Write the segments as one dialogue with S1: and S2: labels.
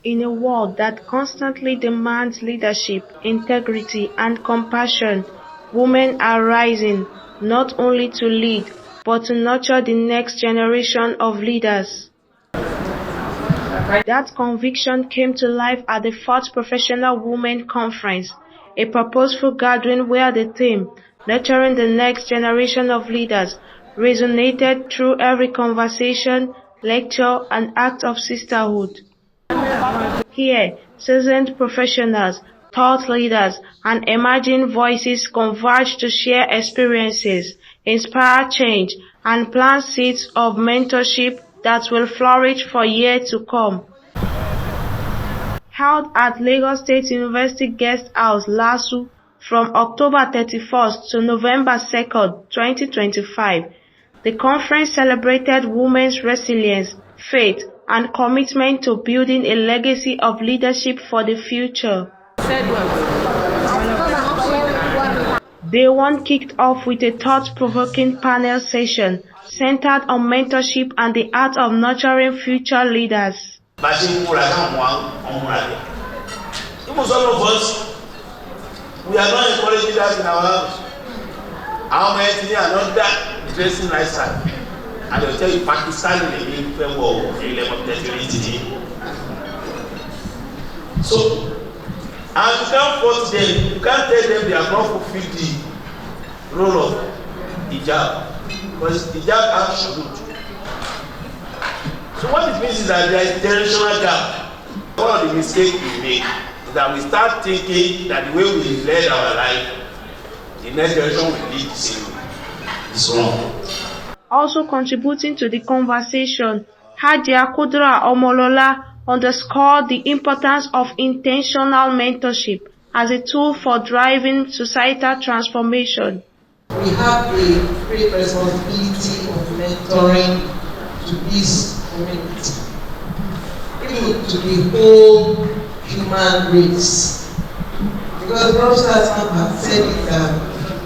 S1: In a world that constantly demands leadership, integrity, and compassion, women are rising, not only to lead, but to nurture the next generation of leaders. That conviction came to life at the 4th Professional Women Conference, a purposeful gathering where the theme, "Nurturing the Next Generation of Leaders," resonated through every conversation, lecture, and act of sisterhood. Here, seasoned professionals, thought leaders, and emerging voices converge to share experiences, inspire change, and plant seeds of mentorship that will flourish for years to come. Held at Lagos State University Guest House, LASU, from October 31st to November 2nd, 2025, the conference celebrated women's resilience, faith, and commitment to building a legacy of leadership for the future. Day 1 kicked off with a thought-provoking panel session centered on mentorship and the art of nurturing future leaders.
S2: Most of us, we are not encouraging that in our house. Our men are not that dressing lifestyle. And they'll tell you Pakistan in the European war, so, and you can't force them, you can't tell them they have not fulfilled the role of hijab. Because hijab has shurut. So what it means is that there is a generational gap. One of the mistakes we make is that we start thinking that the way we led our life, the next generation will lead the same way. It's wrong.
S1: Also contributing to the conversation, Hajia Kudra Omolola underscored the importance of intentional mentorship as a tool for driving societal transformation.
S3: We have a great responsibility of mentoring to this community, even to the whole human race. Because Professor Sam has said it that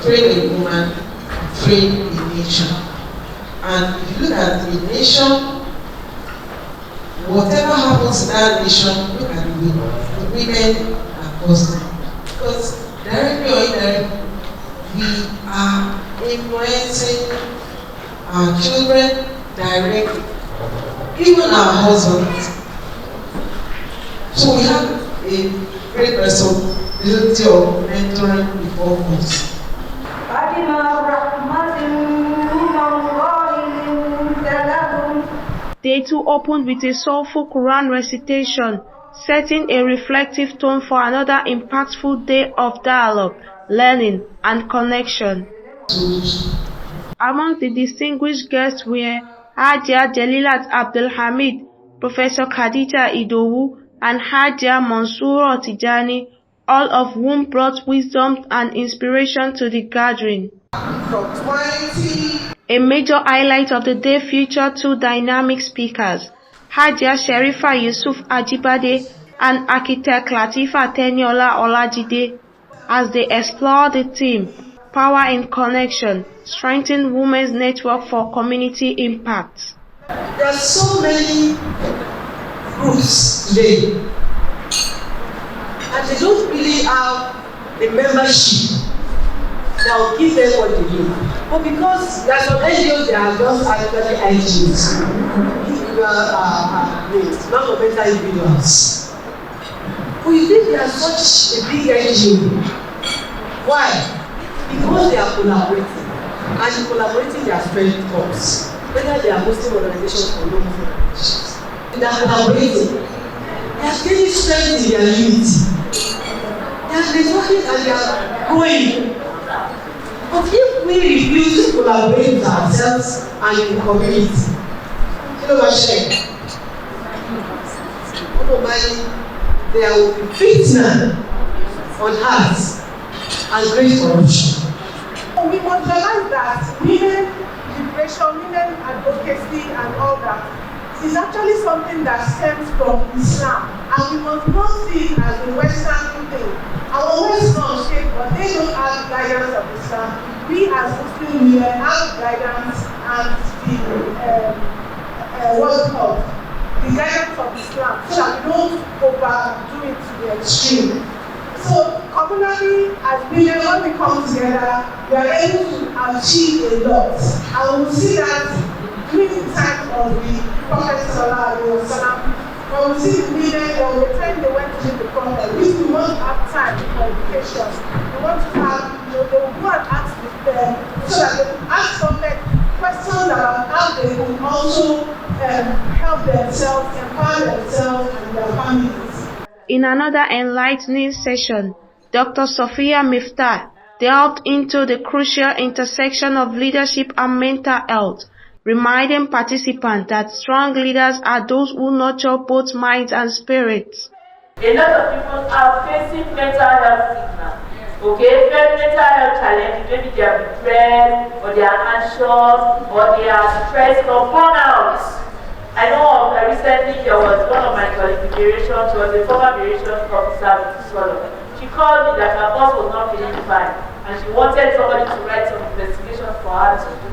S3: train a woman, train a nation. And if you look at the nation, whatever happens in that nation, look at the women. The women are positive. Because directly or indirectly, we are influencing our children directly, even our husbands. So we have a great responsibility of mentoring before us.
S1: Day 2 opened with a soulful Quran recitation, setting a reflective tone for another impactful day of dialogue, learning, and connection. Among the distinguished guests were Hajia Jelilat Abdulhamid, Professor Khadija Idowu, and Hajia Mansoura Tijani, all of whom brought wisdom and inspiration to the gathering. A major highlight of the day featured 2 dynamic speakers, Hajia Sherifa Yusuf Ajibade and architect Latifa Teniola Olajide, as they explore the theme, Power in Connection, Strengthening Women's Network for Community Impact.
S3: There are so many groups today, and they don't really have the membership that will give them what they do. But because there are some NGOs that are just actually NGOs, non-governmental individuals. But you think they are such a big NGO. Why? Because they are collaborating. And collaborating their strength comes. Whether they are Muslim organizations or non-Muslim organizations. They are collaborating. They are gaining strength in their unity. They are networking and they are growing. But if we refuse to collaborate with ourselves and in the community, you know what I'm saying? There will be fitna on us and great corruption.
S4: We must realize that women liberation, women advocacy and all that is actually something that stems from Islam, and we must not see it as a Western thing. Our Western shape, but they don't have guidance of Islam. We as Muslim women have guidance and the what's it called, the guidance of Islam, so that we don't overdo it to the extreme. So communally, as women, when we come together, we are able to achieve a lot. And we see that during the time of the Prophet Sallallahu Alaihi Wasallam, when we see the women, or the time they went to meet the Prophet, we want to have time for education. We want to have, they will go and ask them, so that they can ask Prophet questions about how they can also help themselves, empower themselves and their families.
S1: In another enlightening session, Dr. Sophia Miftah delved into the crucial intersection of leadership and mental health, reminding participants that strong leaders are those who nurture both minds and spirits.
S5: A lot of people are facing mental health stigma. Okay, mental health challenges, maybe they are depressed, or they are anxious, or they are stressed or burnout. I know recently there was one of my qualifications, she was a former variation officer with Swallow. She called me that her boss was not feeling fine, and she wanted somebody to write some investigations for her to do.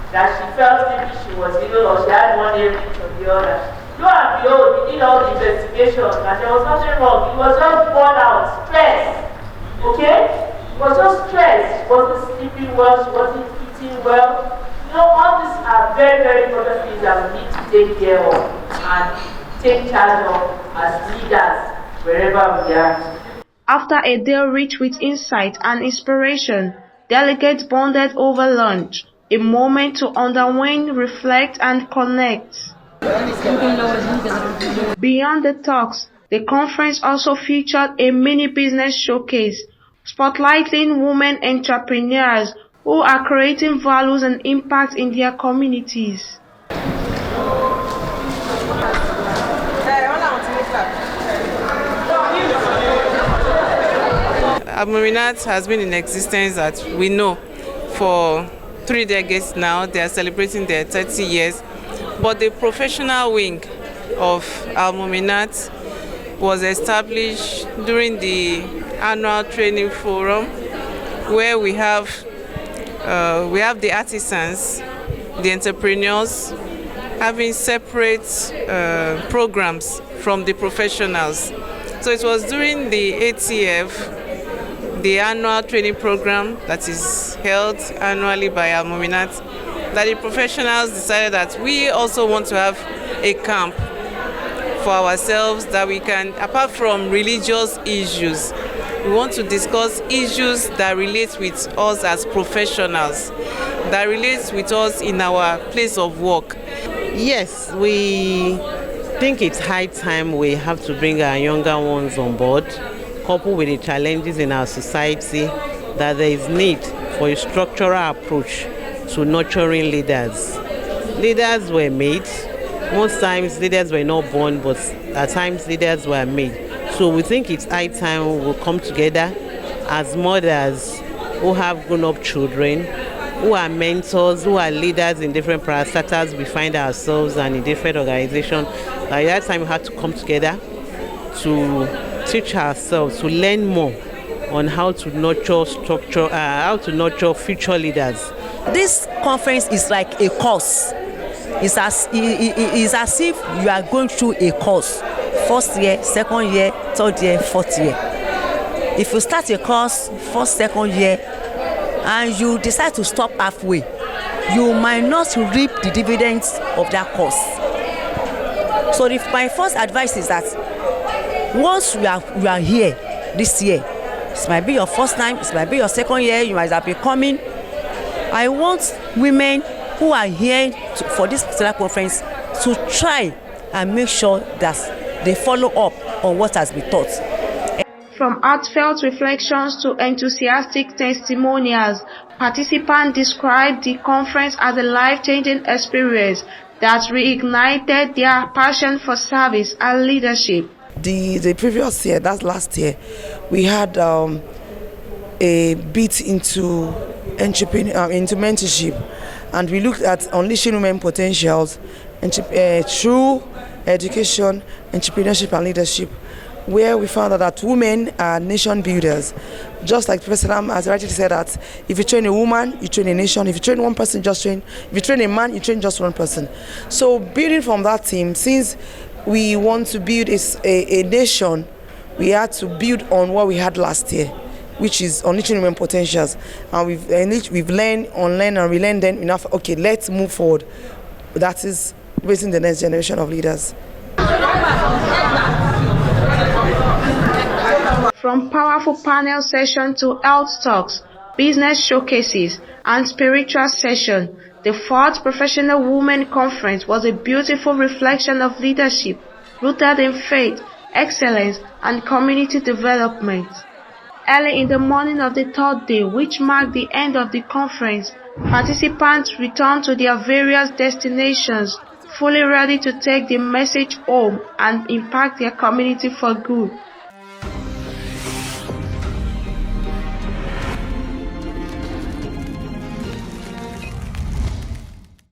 S5: That she felt maybe she was ill or she had one ailment or the other. Lo and behold, we did all the investigations and there was nothing wrong. It was just burnout, stress. Okay? It was just stress. She wasn't sleeping well, she wasn't eating well. You know, all these are very, very important things that we need to take care of and take charge of as leaders wherever we are.
S1: After a day rich with insight and inspiration, delegates bonded over lunch, a moment to underwind, reflect, and connect. Beyond the talks, the conference also featured a mini business showcase, spotlighting women entrepreneurs who are creating values and impact in their communities.
S6: Al-Muminat has been in existence, as we know, for 3 decades now. They are celebrating their 30 years. But the professional wing of Al-Muminat was established during the annual training forum, where we have the artisans, the entrepreneurs, having separate programs from the professionals. So it was during the ATF, the annual training program that is held annually by Al-Muminat, that the professionals decided that we also want to have a camp for ourselves, that we can, apart from religious issues, we want to discuss issues that relate with us as professionals, that relates with us in our place of work.
S7: Yes, we think it's high time we have to bring our younger ones on board, coupled with the challenges in our society, that there is need for a structural approach to nurturing leaders. Leaders were made. Most times leaders were not born, but at times leaders were made. So we think it's high time we will come together as mothers who have grown-up children, who are mentors, who are leaders in different parastatals we find ourselves and in different organizations. At that time we have to come together to teach ourselves, to learn more on how to nurture future leaders.
S8: This conference is like a course. It's as if you are going through a course. First year, second year, third year, fourth year. If you start a course, first, second year, and you decide to stop halfway, you might not reap the dividends of that course. So my first advice is that once you are here this year, it might be your first time, it might be your second year, you might have been coming. I want women who are here for this particular conference to try and make sure that they follow up on what has been taught.
S1: From heartfelt reflections to enthusiastic testimonials, participants described the conference as a life-changing experience that reignited their passion for service and leadership.
S9: The previous year, that's last year, we had a bit into mentorship, and we looked at unleashing women potentials through education, entrepreneurship, and leadership. where we found out that women are nation builders. Just like Professor Ram has rightly said that if you train a woman, you train a nation. If you train one person, just train. If you train a man, you train just one person. So building from that team, since we want to build a nation, we had to build on what we had last year, which is unleashing women potentials. And we've learned, unlearned, and relearned then enough. Okay, let's move forward. That is raising the next generation of leaders.
S1: From powerful panel session to health talks, business showcases, and spiritual session, the 4th Professional Women Conference was a beautiful reflection of leadership rooted in faith, excellence, and community development. Early in the morning of the 3rd day, which marked the end of the conference, participants returned to their various destinations, fully ready to take the message home and impact their community for good.